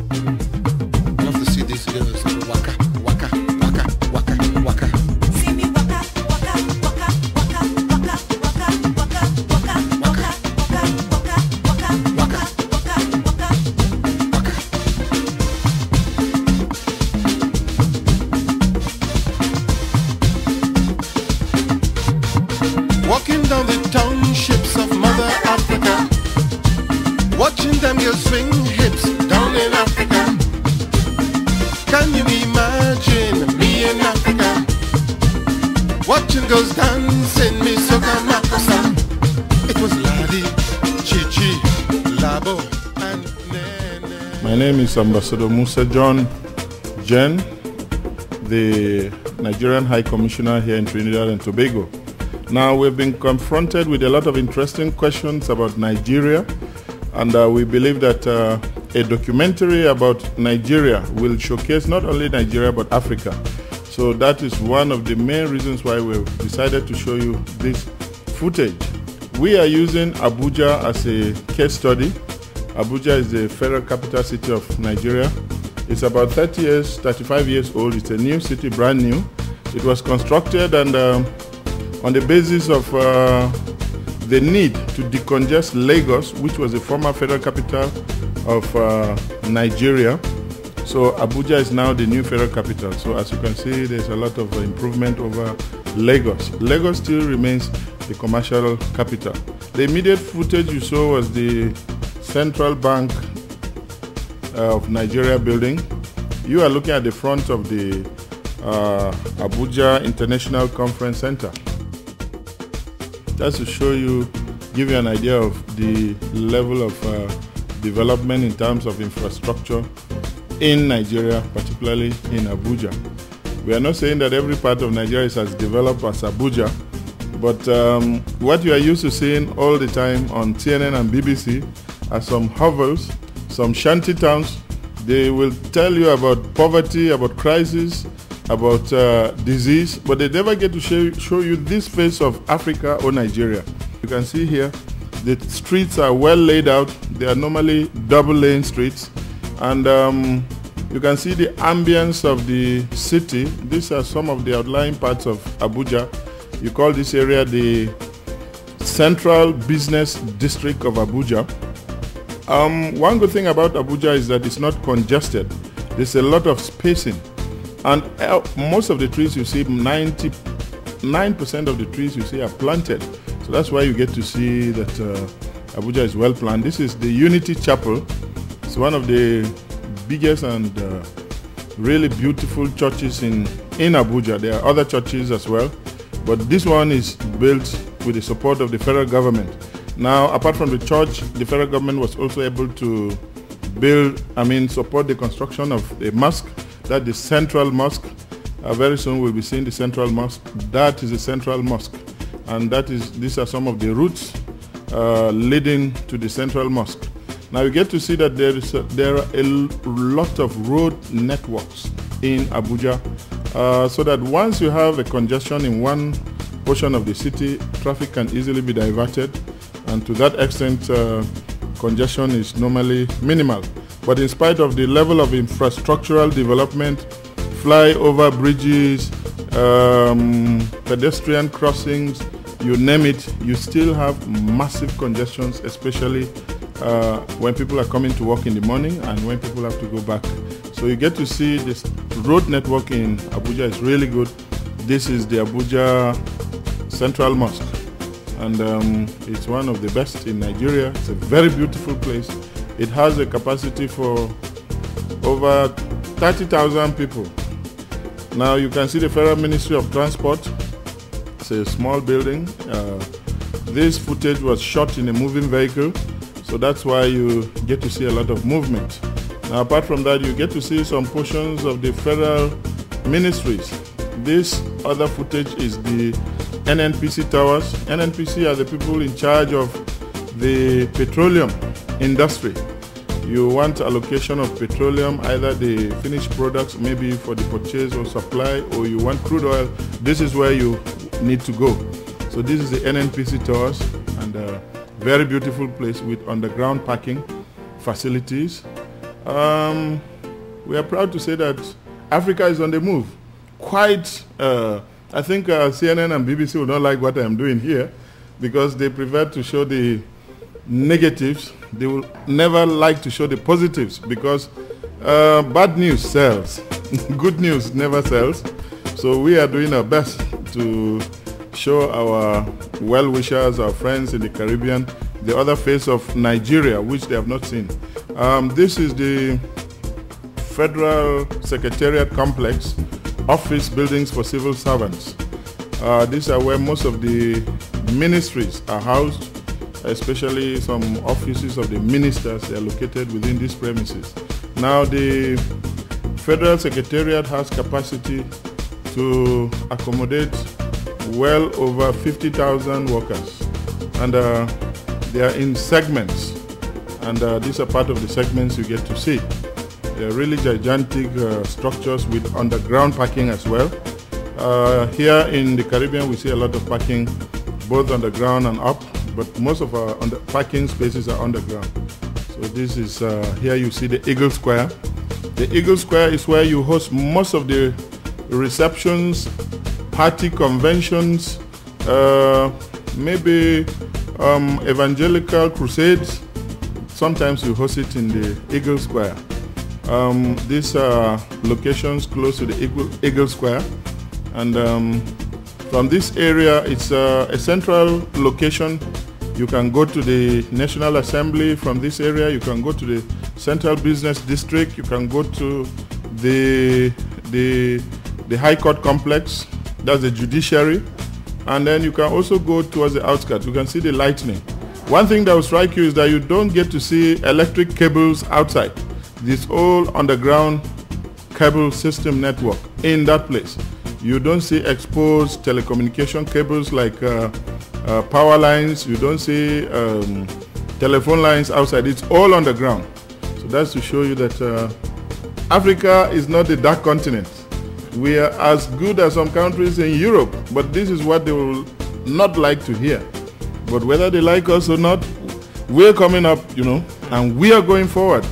Love to see these girls waka, waka, waka, waka, waka. See me waka, waka, waka, waka, waka, waka, waka, waka, waka, waka, waka, waka, waka, waka. Walking down the townships of Mother Africa, watching them girls swing hips down in Africa. Can you imagine me in Africa, watching girls dancing me soca makosa? It was Ladi, Chichi, Labo, and Nene. My name is Ambassador Musa John Jen, the Nigerian High Commissioner here in Trinidad and Tobago. Now, we've been confronted with a lot of interesting questions about Nigeria, and we believe that a documentary about Nigeria will showcase not only Nigeria but Africa. So that is one of the main reasons why we've decided to show you this footage. We are using Abuja as a case study. Abuja is the federal capital city of Nigeria. It's about 35 years old. It's a new city, brand new. It was constructed and on the basis of the need to decongest Lagos, which was the former federal capital of Nigeria. So Abuja is now the new federal capital. So as you can see, there's a lot of improvement over Lagos. Lagos still remains the commercial capital. The immediate footage you saw was the Central Bank of Nigeria building. You are looking at the front of the Abuja International Conference Center. Just to show you, give you an idea of the level of development in terms of infrastructure in Nigeria, particularly in Abuja. We are not saying that every part of Nigeria is as developed as Abuja, but what you are used to seeing all the time on CNN and BBC are some hovels, some shanty towns. They will tell you about poverty, about crisis, about disease, but they never get to show you this face of Africa or Nigeria. You can see here, the streets are well laid out. They are normally double-lane streets. And you can see the ambience of the city. These are some of the outlying parts of Abuja. You call this area the Central Business District of Abuja. One good thing about Abuja is that it's not congested. There's a lot of spacing. And most of the trees you see, 99% of the trees you see are planted. So that's why you get to see that Abuja is well planned. This is the Unity Chapel. It's one of the biggest and really beautiful churches in Abuja. There are other churches as well, but this one is built with the support of the federal government. Now, apart from the church, the federal government was also able to support the construction of a mosque. That's the Central Mosque. Very soon we'll be seeing the Central Mosque. That is the Central Mosque. And these are some of the routes leading to the Central Mosque. Now you get to see that there are a lot of road networks in Abuja, so that once you have a congestion in one portion of the city, traffic can easily be diverted. And to that extent, congestion is normally minimal. But in spite of the level of infrastructural development, flyover bridges, pedestrian crossings, you name it, you still have massive congestions, especially when people are coming to work in the morning and when people have to go back. So you get to see this road network in Abuja is really good. This is the Abuja Central Mosque, and it's one of the best in Nigeria. It's a very beautiful place. It has a capacity for over 30,000 people. Now you can see the Federal Ministry of Transport. It's a small building. This footage was shot in a moving vehicle, so that's why you get to see a lot of movement. Now apart from that, you get to see some portions of the federal ministries. This other footage is the NNPC towers. NNPC are the people in charge of the petroleum industry. You want allocation of petroleum, either the finished products, maybe for the purchase or supply, or you want crude oil, this is where you need to go. So this is the NNPC towers, and a very beautiful place with underground parking facilities. We are proud to say that Africa is on the move. Quite, I think CNN and BBC will not like what I'm doing here because they prefer to show the negatives. They will never like to show the positives because bad news sells. Good news never sells. So we are doing our best to show our well-wishers, our friends in the Caribbean, the other face of Nigeria, which they have not seen. This is the Federal Secretariat Complex, office buildings for civil servants. These are where most of the ministries are housed, especially some offices of the ministers. They are located within these premises. Now the Federal Secretariat has capacity to accommodate well over 50,000 workers, and they are in segments, and these are part of the segments you get to see. They are really gigantic structures with underground parking as well. Here in the Caribbean we see a lot of parking both underground and up, but most of our parking spaces are underground. So this is, here you see the Eagle Square. The Eagle Square is where you host most of the receptions, party conventions, maybe evangelical crusades. Sometimes you host it in the Eagle Square. These are locations close to the Eagle Square, and from this area it's a central location. You can go to the National Assembly from this area. You can go to the Central Business District. You can go to the High Court Complex. That's the judiciary. And then you can also go towards the outskirts. You can see the lightning. One thing that will strike you is that you don't get to see electric cables outside. This whole underground cable system network in that place. You don't see exposed telecommunication cables like power lines. You don't see telephone lines outside. It's all underground. So that's to show you that Africa is not the dark continent. We are as good as some countries in Europe, but this is what they will not like to hear. But whether they like us or not, we're coming up, and we are going forward.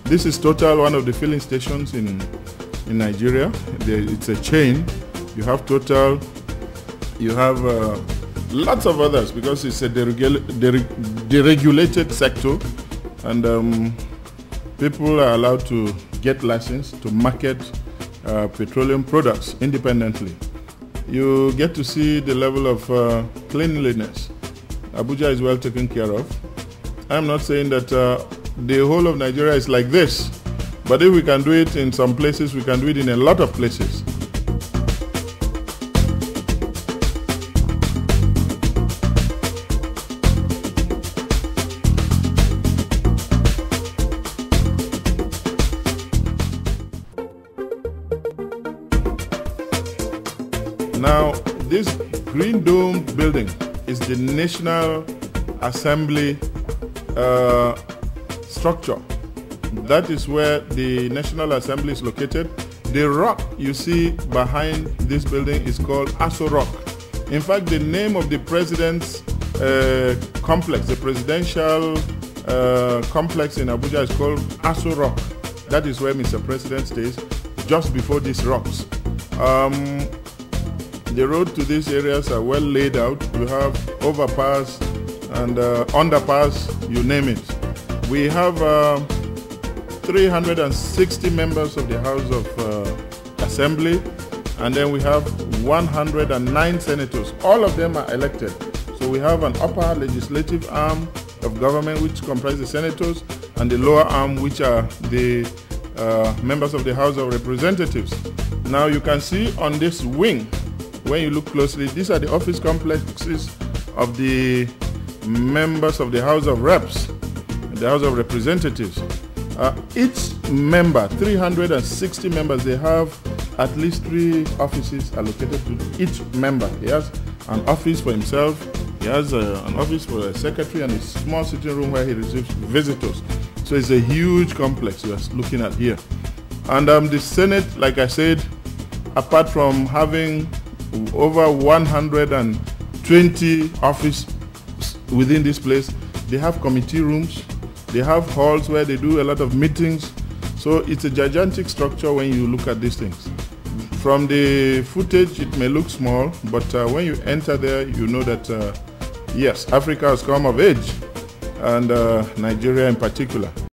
This is Total, one of the filling stations in Nigeria. It's a chain. You have Total, you have lots of others because it's a deregulated sector, and people are allowed to get license to market petroleum products independently. You get to see the level of cleanliness. Abuja is well taken care of. I'm not saying that the whole of Nigeria is like this, but if we can do it in some places, we can do it in a lot of places. Now, this green domed building is the National Assembly structure. That is where the National Assembly is located. The rock you see behind this building is called Aso Rock. In fact, the name of the president's complex, the presidential complex in Abuja, is called Aso Rock. That is where Mr. President stays, just before these rocks. The road to these areas are well laid out. You have overpass and underpass, you name it. We have 360 members of the House of Assembly, and then we have 109 senators. All of them are elected. So we have an upper legislative arm of government which comprises the senators, and the lower arm which are the members of the House of Representatives. Now you can see on this wing, when you look closely, these are the office complexes of the members of the House of Reps, the House of Representatives. Each member, 360 members, they have at least 3 offices allocated to each member. He has an office for himself, he has an office for a secretary, and a small sitting room where he receives visitors. So it's a huge complex we are looking at here. And the Senate, like I said, apart from having over 120 offices within this place, they have committee rooms, they have halls where they do a lot of meetings. So it's a gigantic structure when you look at these things. From the footage, it may look small, but when you enter there, you know that, yes, Africa has come of age, and Nigeria in particular.